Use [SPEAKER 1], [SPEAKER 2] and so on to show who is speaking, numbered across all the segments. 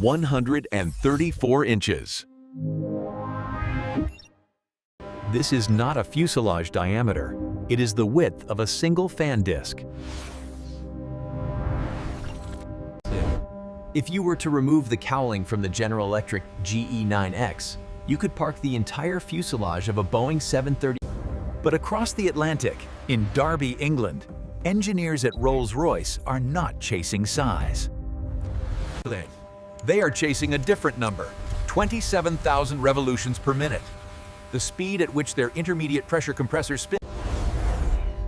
[SPEAKER 1] 134 inches. This is not a fuselage diameter. It is the width of a single fan disc. If you were to remove the cowling from the General Electric GE9X, you could park the entire fuselage of a Boeing 730. But across the Atlantic, in Derby, England, engineers at Rolls-Royce are not chasing size. They are chasing a different number, 27,000 revolutions per minute, the speed at which their intermediate pressure compressor spins.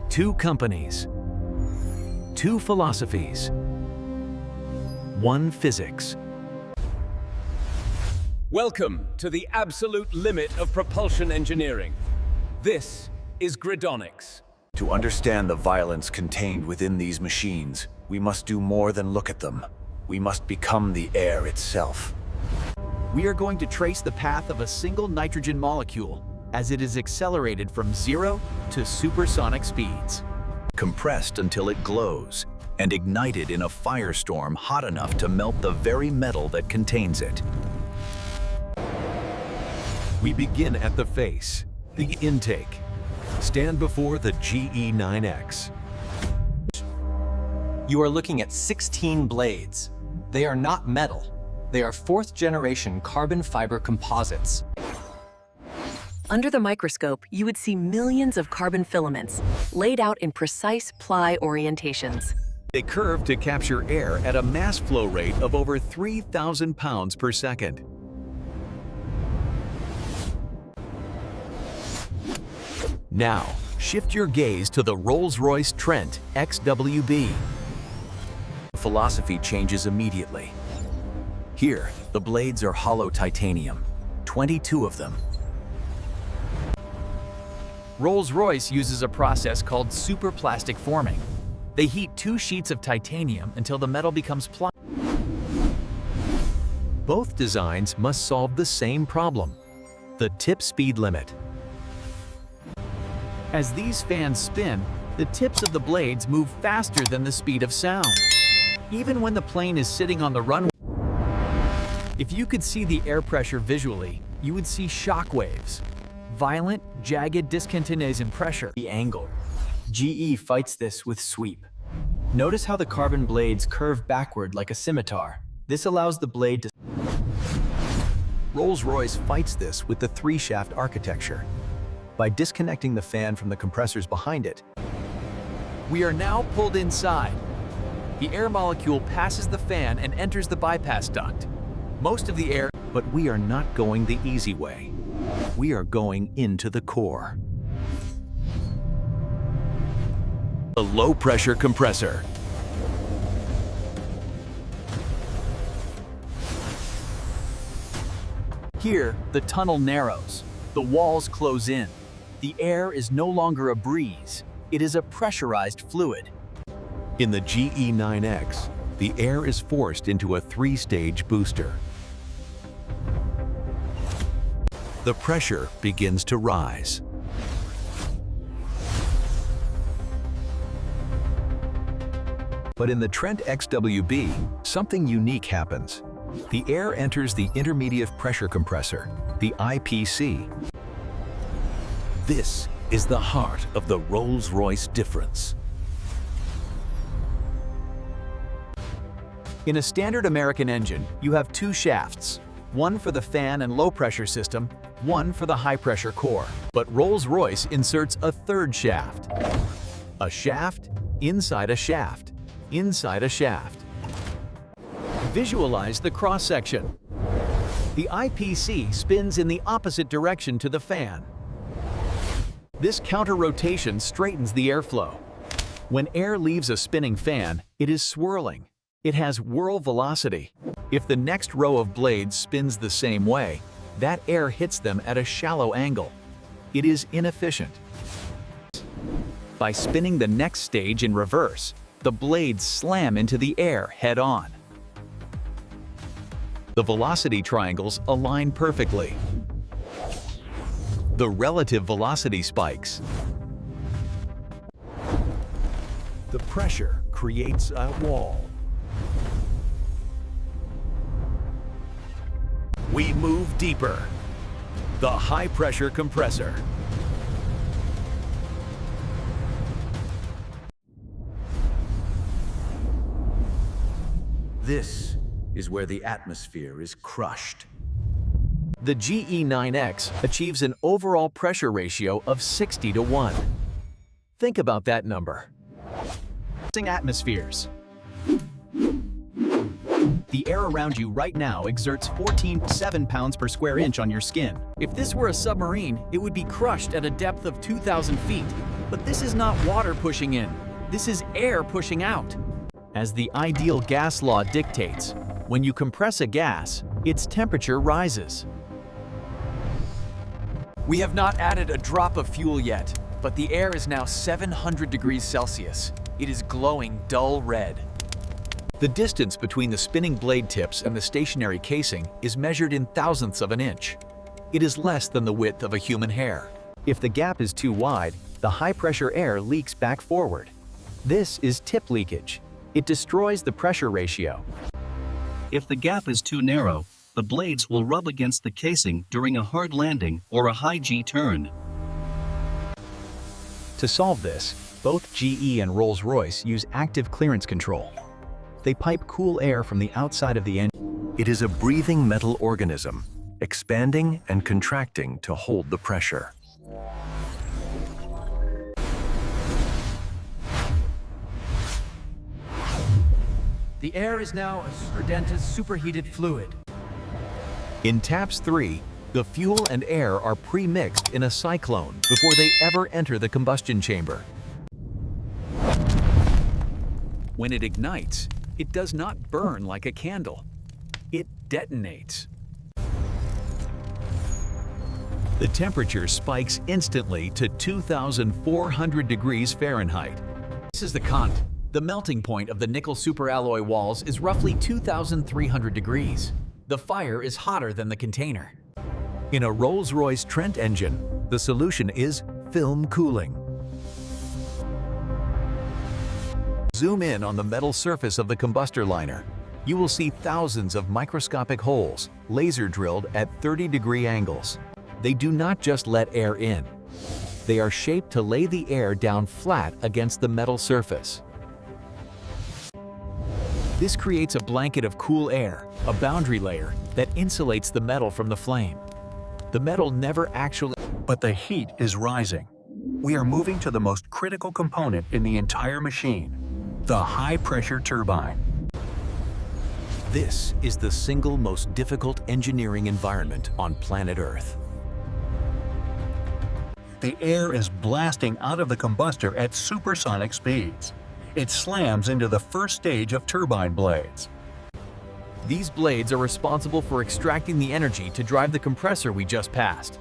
[SPEAKER 1] Two companies, two philosophies, one physics.
[SPEAKER 2] Welcome to the absolute limit of propulsion engineering. This is Gridonix.
[SPEAKER 3] To understand the violence contained within these machines, we must do more than look at them. We must become the air itself.
[SPEAKER 1] We are going to trace the path of a single nitrogen molecule as it is accelerated from 0 to supersonic speeds.
[SPEAKER 3] Compressed until it glows, and ignited in a firestorm hot enough to melt the very metal that contains it.
[SPEAKER 1] We begin at the face, the intake. Stand before the GE9X.
[SPEAKER 4] You are looking at 16 blades. They are not metal. They are fourth-generation carbon fiber composites.
[SPEAKER 5] Under the microscope, you would see millions of carbon filaments laid out in precise ply orientations.
[SPEAKER 1] They curve to capture air at a mass flow rate of over 3,000 pounds per second. Now, shift your gaze to the Rolls-Royce Trent XWB.
[SPEAKER 3] Philosophy changes immediately. Here, the blades are hollow titanium, 22 of them.
[SPEAKER 1] Rolls-Royce uses a process called superplastic forming. They heat two sheets of titanium until the metal becomes pliable. Both designs must solve the same problem, the tip speed limit. As these fans spin, the tips of the blades move faster than the speed of sound, even when the plane is sitting on the runway. If you could see the air pressure visually, you would see shock waves. Violent, jagged discontinuities in pressure.
[SPEAKER 4] The angle. GE fights this with sweep. Notice how the carbon blades curve backward like a scimitar. This allows the blade to...
[SPEAKER 3] Rolls-Royce fights this with the three-shaft architecture. By disconnecting the fan from the compressors behind it,
[SPEAKER 1] we are now pulled inside. The air molecule passes the fan and enters the bypass duct. Most of the air,
[SPEAKER 3] but we are not going the easy way. We are going into the core.
[SPEAKER 1] The low-pressure compressor.
[SPEAKER 4] Here, the tunnel narrows. The walls close in. The air is no longer a breeze. It is a pressurized fluid.
[SPEAKER 1] In the GE9X, the air is forced into a three-stage booster. The pressure begins to rise.
[SPEAKER 3] But in the Trent XWB, something unique happens. The air enters the intermediate pressure compressor, the IPC.
[SPEAKER 1] This is the heart of the Rolls-Royce difference.
[SPEAKER 4] In a standard American engine, you have two shafts, one for the fan and low-pressure system, one for the high-pressure core.
[SPEAKER 1] But Rolls-Royce inserts a third shaft. A shaft inside a shaft, inside a shaft.
[SPEAKER 4] Visualize the cross-section. The IPC spins in the opposite direction to the fan. This counter-rotation straightens the airflow. When air leaves a spinning fan, it is swirling. It has whirl velocity. If the next row of blades spins the same way, that air hits them at a shallow angle. It is inefficient. By spinning the next stage in reverse, the blades slam into the air head-on. The velocity triangles align perfectly. The relative velocity spikes.
[SPEAKER 1] The pressure creates a wall.
[SPEAKER 3] we move deeper. The high-pressure compressor. This is where the atmosphere is crushed.
[SPEAKER 4] The GE9X achieves an overall pressure ratio of 60:1. Think about that number. Atmospheres. The air around you right now exerts 14.7 pounds per square inch on your skin. If this were a submarine, it would be crushed at a depth of 2,000 feet. But this is not water pushing in. This is air pushing out. As the ideal gas law dictates, when you compress a gas, its temperature rises.
[SPEAKER 1] We have not added a drop of fuel yet, but the air is now 700 degrees Celsius. It is glowing dull red.
[SPEAKER 4] The distance between the spinning blade tips and the stationary casing is measured in thousandths of an inch. It is less than the width of a human hair. If the gap is too wide, the high-pressure air leaks back forward. This is tip leakage. It destroys the pressure ratio.
[SPEAKER 6] If the gap is too narrow, the blades will rub against the casing during a hard landing or a high G turn.
[SPEAKER 4] To solve this, both GE and Rolls-Royce use active clearance control. They pipe cool air from the outside of the engine.
[SPEAKER 3] It is a breathing metal organism, expanding and contracting to hold the pressure.
[SPEAKER 1] The air is now a Gridonix superheated fluid.
[SPEAKER 4] In TAPS 3, the fuel and air are pre-mixed in a cyclone before they ever enter the combustion chamber. When it ignites, it does not burn like a candle. It detonates. The temperature spikes instantly to 2,400 degrees Fahrenheit. This is the Cont. The melting point of the nickel superalloy walls is roughly 2,300 degrees. The fire is hotter than the container. In a Rolls-Royce Trent engine, the solution is film cooling. Zoom in on the metal surface of the combustor liner. You will see thousands of microscopic holes, laser drilled at 30-degree angles. They do not just let air in. They are shaped to lay the air down flat against the metal surface. This creates a blanket of cool air, a boundary layer, that insulates the metal from the flame. The metal never actually...
[SPEAKER 3] But the heat is rising. We are moving to the most critical component in the entire machine, the high-pressure turbine.
[SPEAKER 4] This is the single most difficult engineering environment on planet Earth.
[SPEAKER 3] The air is blasting out of the combustor at supersonic speeds. It slams into the first stage of turbine blades.
[SPEAKER 4] These blades are responsible for extracting the energy to drive the compressor we just passed.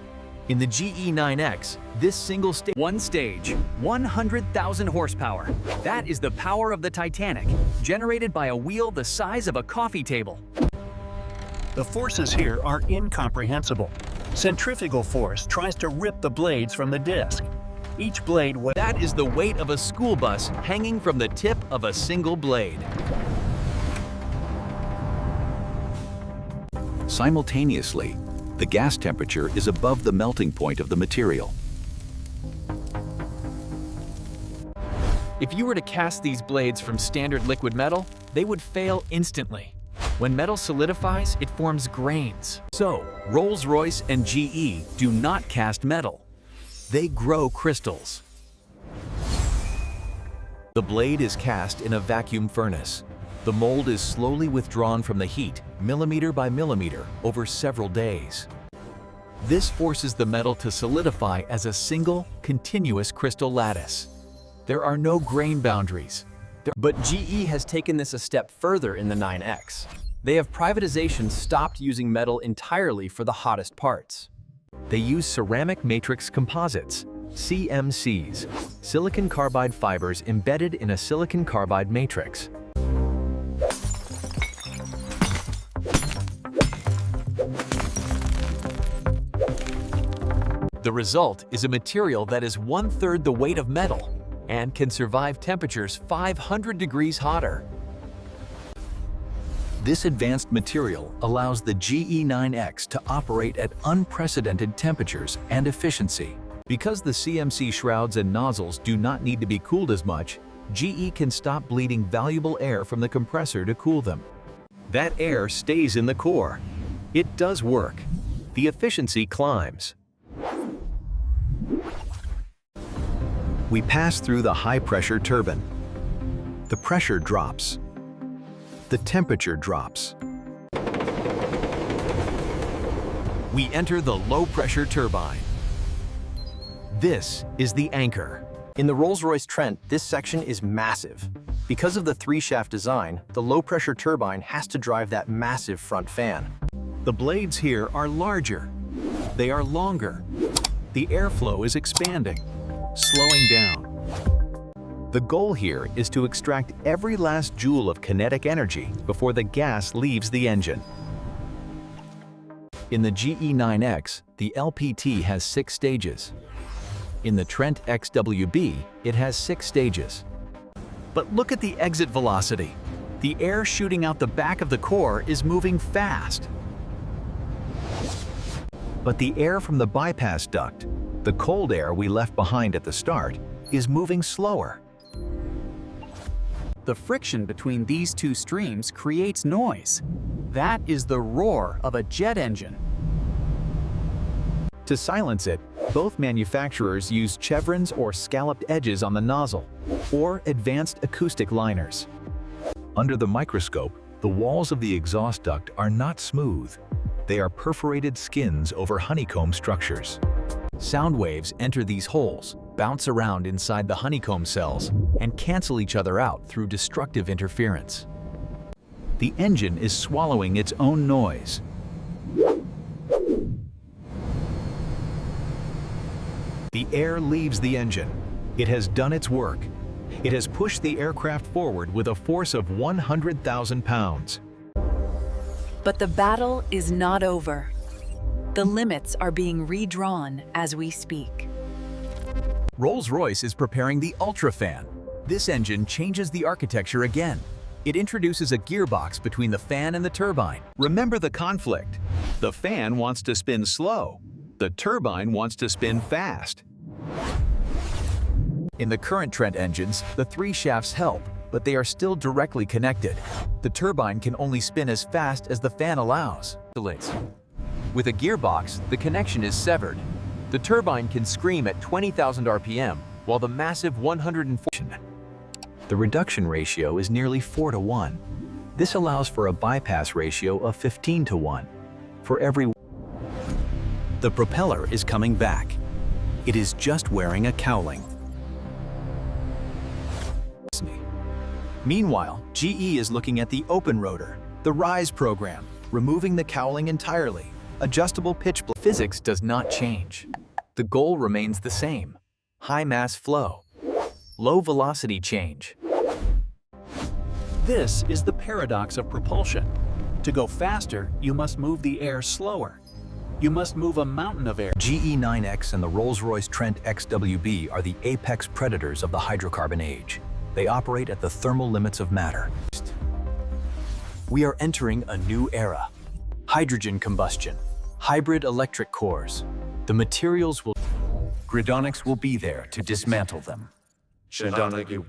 [SPEAKER 4] In the GE9X, this single stage...
[SPEAKER 1] One stage, 100,000 horsepower. That is the power of the Titanic, generated by a wheel the size of a coffee table.
[SPEAKER 3] The forces here are incomprehensible. Centrifugal force tries to rip the blades from the disc. Each blade weighs...
[SPEAKER 4] That is the weight of a school bus hanging from the tip of a single blade. Simultaneously, the gas temperature is above the melting point of the material.
[SPEAKER 1] If you were to cast these blades from standard liquid metal, they would fail instantly. When metal solidifies, it forms grains.
[SPEAKER 4] So, Rolls-Royce and GE do not cast metal. They grow crystals. The blade is cast in a vacuum furnace. The mold is slowly withdrawn from the heat, millimeter by millimeter, over several days. This forces the metal to solidify as a single, continuous crystal lattice. There are no grain boundaries.
[SPEAKER 1] But GE has taken this a step further in the 9X. They have privatization stopped using metal entirely for the hottest parts.
[SPEAKER 4] They use ceramic matrix composites, CMCs, silicon carbide fibers embedded in a silicon carbide matrix. The result is a material that is 1/3 the weight of metal and can survive temperatures 500 degrees hotter.
[SPEAKER 3] This advanced material allows the GE9X to operate at unprecedented temperatures and efficiency.
[SPEAKER 4] Because the CMC shrouds and nozzles do not need to be cooled as much, GE can stop bleeding valuable air from the compressor to cool them. That air stays in the core. It does work. The efficiency climbs.
[SPEAKER 3] We pass through the high-pressure turbine. The pressure drops. The temperature drops.
[SPEAKER 4] We enter the low-pressure turbine. This is the anchor.
[SPEAKER 7] In the Rolls-Royce Trent, this section is massive. Because of the three-shaft design, the low-pressure turbine has to drive that massive front fan.
[SPEAKER 4] The blades here are larger. They are longer. The airflow is expanding, slowing down. The goal here is to extract every last joule of kinetic energy before the gas leaves the engine. In the GE9X, the LPT has 6 stages. In the Trent XWB, it has 6 stages. But look at the exit velocity. The air shooting out the back of the core is moving fast.
[SPEAKER 3] But the air from the bypass duct, the cold air we left behind at the start, is moving slower.
[SPEAKER 1] The friction between these two streams creates noise. That is the roar of a jet engine.
[SPEAKER 4] To silence it, both manufacturers use chevrons or scalloped edges on the nozzle, or advanced acoustic liners.
[SPEAKER 3] Under the microscope, the walls of the exhaust duct are not smooth. They are perforated skins over honeycomb structures.
[SPEAKER 4] Sound waves enter these holes, bounce around inside the honeycomb cells, and cancel each other out through destructive interference. The engine is swallowing its own noise. The air leaves the engine. It has done its work. It has pushed the aircraft forward with a force of 100,000 pounds.
[SPEAKER 5] But the battle is not over. The limits are being redrawn as we speak.
[SPEAKER 4] Rolls-Royce is preparing the UltraFan. This engine changes the architecture again. It introduces a gearbox between the fan and the turbine. Remember the conflict. The fan wants to spin slow. The turbine wants to spin fast. In the current Trent engines, the 3 shafts help, but they are still directly connected. The turbine can only spin as fast as the fan allows. With a gearbox, the connection is severed. The turbine can scream at 20,000 RPM, while the massive 140.
[SPEAKER 3] The reduction ratio is nearly 4 to 1. This allows for a bypass ratio of 15 to 1. For every
[SPEAKER 4] The propeller is coming back. It is just wearing a cowling. Meanwhile, GE is looking at the open rotor, the RISE program, removing the cowling entirely. Adjustable pitch. Physics does not change. The goal remains the same. High mass flow. Low velocity change. This is the paradox of propulsion. To go faster, you must move the air slower. You must move a mountain of air.
[SPEAKER 3] GE9X and the Rolls-Royce Trent XWB are the apex predators of the hydrocarbon age. They operate at the thermal limits of matter.
[SPEAKER 4] We are entering a new era. Hydrogen combustion, hybrid electric cores. The materials will...
[SPEAKER 2] Gridonix will be there to dismantle them.
[SPEAKER 8] Gridonix